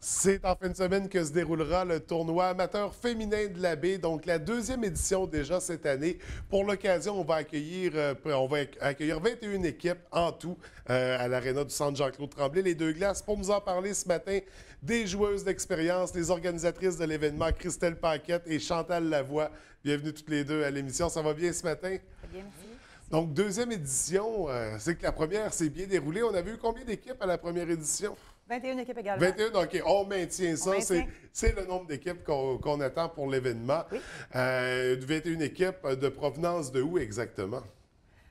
C'est en fin de semaine que se déroulera le tournoi amateur féminin de la baie, donc la deuxième édition déjà cette année. Pour l'occasion, on va accueillir 21 équipes en tout à l'aréna du Centre Jean-Claude Tremblay, les deux glaces. Pour nous en parler ce matin, des joueuses d'expérience, les organisatrices de l'événement, Christelle Paquette et Chantal Lavoie. Bienvenue toutes les deux à l'émission. Ça va bien ce matin? Très bien, merci. Donc, deuxième édition, c'est que la première s'est bien déroulée. On avait eu combien d'équipes à la première édition? 21 équipes également. 21, OK. On maintient ça. C'est le nombre d'équipes qu'on attend pour l'événement. Oui. 21 équipes de provenance de où exactement?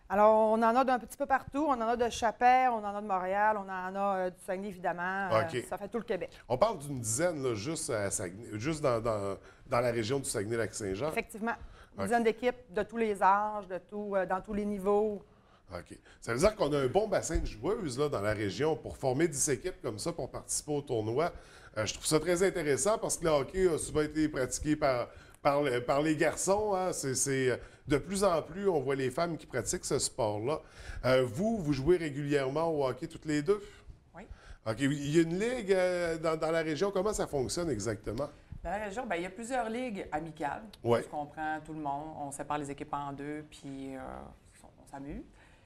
Alors, on en a d'un petit peu partout. On en a de Chapelle, on en a de Montréal, on en a du Saguenay, évidemment. OK. Ça fait tout le Québec. On parle d'une dizaine, là, juste à Saguenay, juste dans la région du Saguenay-Lac-Saint-Jean. Effectivement. Une OK. dizaine d'équipes de tous les âges, dans tous les niveaux. OK. Ça veut dire qu'on a un bon bassin de joueuses là, dans la région pour former 10 équipes comme ça pour participer au tournoi. Je trouve ça très intéressant parce que le hockey a souvent été pratiqué par les garçons. Hein. De plus en plus, on voit les femmes qui pratiquent ce sport-là. Vous jouez régulièrement au hockey toutes les deux? Oui. OK. Il y a une ligue dans la région. Comment ça fonctionne exactement? Dans la région, bien, il y a plusieurs ligues amicales. Ouais. On comprend tout le monde. On sépare les équipes en deux, puis on s'amuse.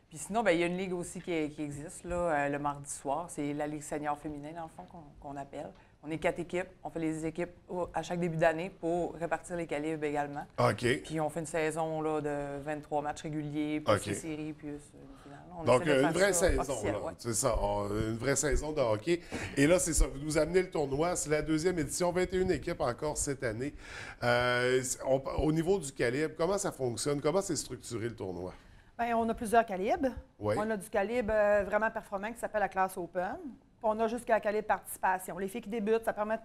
Puis sinon, bien, il y a une ligue aussi qui existe là, le mardi soir. C'est la Ligue senior féminine, dans le fond, qu'on appelle. On est 4 équipes. On fait les équipes à chaque début d'année pour répartir les calibres également. OK. Puis on fait une saison là, de 23 matchs réguliers, plus OK. les séries, plus une finale. On Donc, essaie de une faire vraie ça saison, officiel, là. ouais. C'est ça, une vraie saison de hockey. Et là, c'est ça, vous nous amenez le tournoi. C'est la deuxième édition, 21 équipes encore cette année. Au niveau du calibre, comment ça fonctionne? Comment c'est structuré le tournoi? Bien, on a plusieurs calibres. Oui. On a du calibre vraiment performant qui s'appelle la classe Open. Puis on a jusqu'à la calibre participation. Les filles qui débutent, ça permet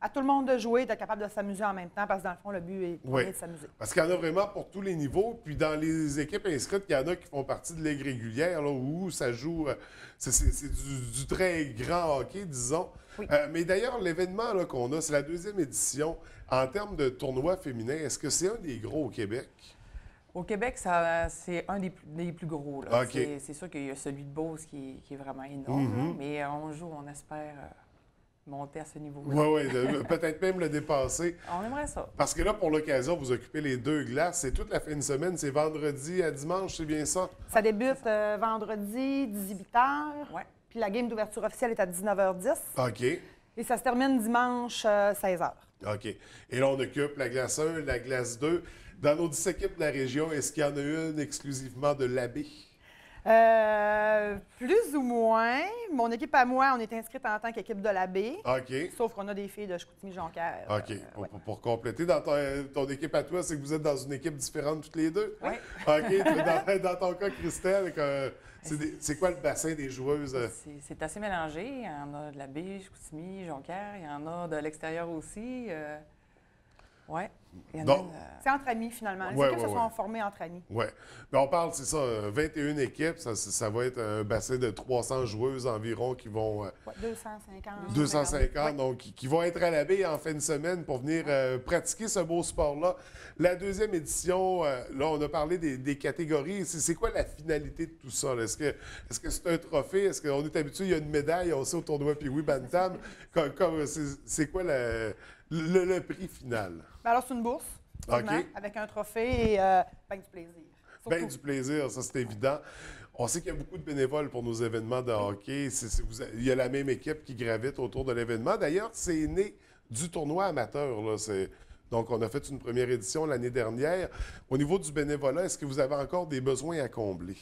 à tout le monde de jouer, d'être capable de s'amuser en même temps, parce que dans le fond, le but est Oui. de s'amuser. Parce qu'il y en a vraiment pour tous les niveaux. Puis dans les équipes inscrites, il y en a qui font partie de ligue régulière, là, où ça joue. C'est du très grand hockey, disons. Oui. Mais d'ailleurs, l'événement là, qu'on a, c'est la deuxième édition. En termes de tournoi féminin, est-ce que c'est un des gros au Québec? Au Québec, c'est un des plus gros. Là. OK. C'est sûr qu'il y a celui de Beauce qui est vraiment énorme, là, mais on espère monter à ce niveau-là. Oui, peut-être même le dépasser. On aimerait ça. Parce que là, pour l'occasion, vous occupez les deux glaces. C'est toute la fin de semaine. C'est vendredi à dimanche, c'est bien ça? Ça débute vendredi, 18h. Ouais. Puis la game d'ouverture officielle est à 19h10. OK. Et ça se termine dimanche, 16h. OK. Et là, on occupe la glace 1, la glace 2. Dans nos 10 équipes de la région, est-ce qu'il y en a une exclusivement de l'abbé? Plus ou moins. Mon équipe à moi, on est inscrite en tant qu'équipe de la baie. OK. Sauf qu'on a des filles de Chicoutimi-Jonquière. OK. Ouais. Pour compléter, dans ton équipe à toi, c'est que vous êtes dans une équipe différente toutes les deux? Oui. OK. Dans ton cas, Christelle, c'est quoi le bassin des joueuses? C'est assez mélangé. Il y en a de la baie, Chicoutimi, Jonquière. Il y en a de l'extérieur aussi. Oui. Il y en Donc- C'est entre amis, finalement. Les Ouais, équipes ouais, se ouais. sont formées entre amis. Oui. Mais on parle, c'est ça, 21 équipes. Ça va être un bassin de 300 joueuses environ qui vont... Ouais, 250. 250, Ouais. donc qui vont être à la baie en fin de semaine pour venir pratiquer ce beau sport-là. La deuxième édition, là, on a parlé des catégories. C'est quoi la finalité de tout ça? Là? Est-ce que c'est un trophée? Est-ce qu'on est habitué, il y a une médaille aussi au tournoi Pee-Wee Bantam? C'est quoi le prix final? Ben alors, c'est une bourse, effectivement, OK. avec un trophée et ben du plaisir. Surtout. Bien du plaisir, ça c'est évident. On sait qu'il y a beaucoup de bénévoles pour nos événements de hockey. Il y a la même équipe qui gravite autour de l'événement. D'ailleurs, c'est né du tournoi amateur. Là. Donc, on a fait une première édition l'année dernière. Au niveau du bénévolat, est-ce que vous avez encore des besoins à combler?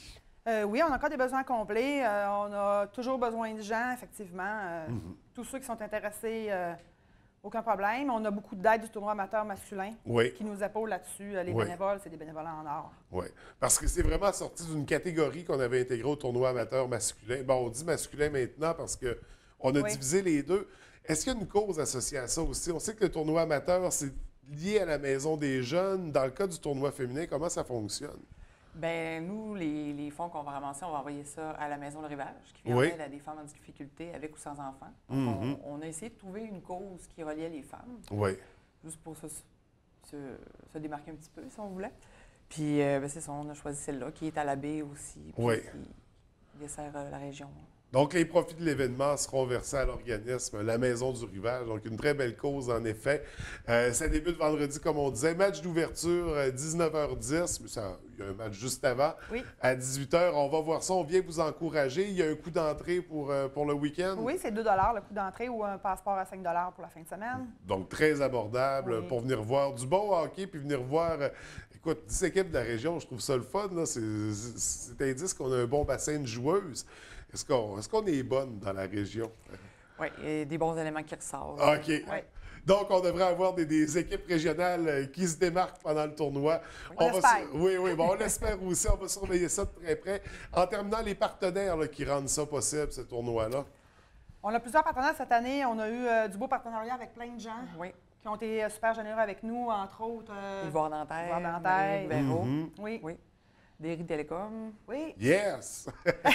Oui, on a encore des besoins complets. On a toujours besoin de gens, effectivement. Tous ceux qui sont intéressés, aucun problème. On a beaucoup d'aide du tournoi amateur masculin Oui. qui nous épaule là-dessus. Les Oui. bénévoles, c'est des bénévolats en or. Oui. Parce que c'est vraiment sorti d'une catégorie qu'on avait intégrée au tournoi amateur masculin. Bon, on dit masculin maintenant parce qu'on a Oui. divisé les deux. Est-ce qu'il y a une cause associée à ça aussi? On sait que le tournoi amateur, c'est lié à la maison des jeunes. Dans le cas du tournoi féminin, comment ça fonctionne? Bien, nous, les fonds qu'on va ramasser, on va envoyer ça à la Maison Le Rivage, qui vient Oui. en aide à des femmes en difficulté avec ou sans enfants. Donc, on a essayé de trouver une cause qui reliait les femmes, Oui. juste pour se démarquer un petit peu, si on voulait. Puis, c'est ça, on a choisi celle-là, qui est à la baie aussi, puis Oui. qui dessert la région. Donc, les profits de l'événement seront versés à l'organisme La Maison du Rivage. Donc, une très belle cause, en effet. Ça débute vendredi, comme on disait. Match d'ouverture, 19h10. Mais il y a un match juste avant. Oui. À 18h, on va voir ça. On vient vous encourager. Il y a un coût d'entrée pour le week-end. Oui, c'est 2 le coût d'entrée ou un passeport à 5 pour la fin de semaine. Donc, très abordable Oui. pour venir voir du bon hockey puis venir voir. Écoute, 10 équipes de la région, je trouve ça le fun. Là. C'est indice qu'on a un bon bassin de joueuses. Est-ce qu'on est bonne dans la région? Oui, il y a des bons éléments qui ressortent. OK. Oui. Donc, on devrait avoir des équipes régionales qui se démarquent pendant le tournoi. On l'espère. Oui, bon, on l'espère aussi. On va surveiller ça de très près. En terminant, les partenaires là, qui rendent ça possible, ce tournoi-là. On a plusieurs partenaires cette année. On a eu du beau partenariat avec plein de gens Oui. qui ont été super généreux avec nous, entre autres. Yvonne Nanterre, Yvonne Nanterre. Marie Béraud. Oui. Oui. Derry Télécom. Oui. Yes!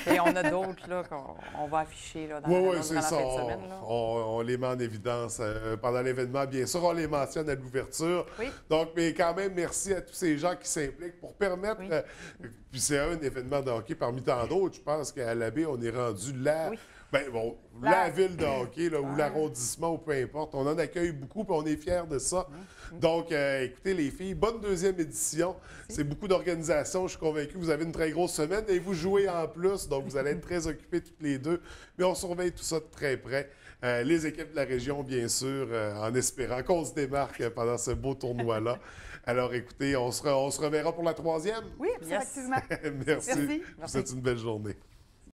Et on a d'autres là, qu'on va afficher là, Oui, durant c'est la ça. fin de semaine. Là. On les met en évidence pendant l'événement. Bien sûr, on les mentionne à l'ouverture. Oui. Donc, mais quand même, merci à tous ces gens qui s'impliquent pour permettre. Oui. Puis c'est un événement de hockey parmi tant d'autres. Je pense qu'à l'abbé, on est rendu là. Oui. Ben, bon, la ville de hockey, là, ou l'arrondissement, ou peu importe. On en accueille beaucoup, puis on est fiers de ça. Donc, écoutez, les filles, bonne deuxième édition. C'est beaucoup d'organisations. Je suis convaincu que vous avez une très grosse semaine et vous jouez en plus. Donc, vous allez être très occupés toutes les deux. Mais on surveille tout ça de très près. Les équipes de la région, bien sûr, en espérant qu'on se démarque pendant ce beau tournoi-là. Alors, écoutez, on se reverra pour la troisième. Oui, effectivement. Merci. Merci. Je vous souhaite une belle journée.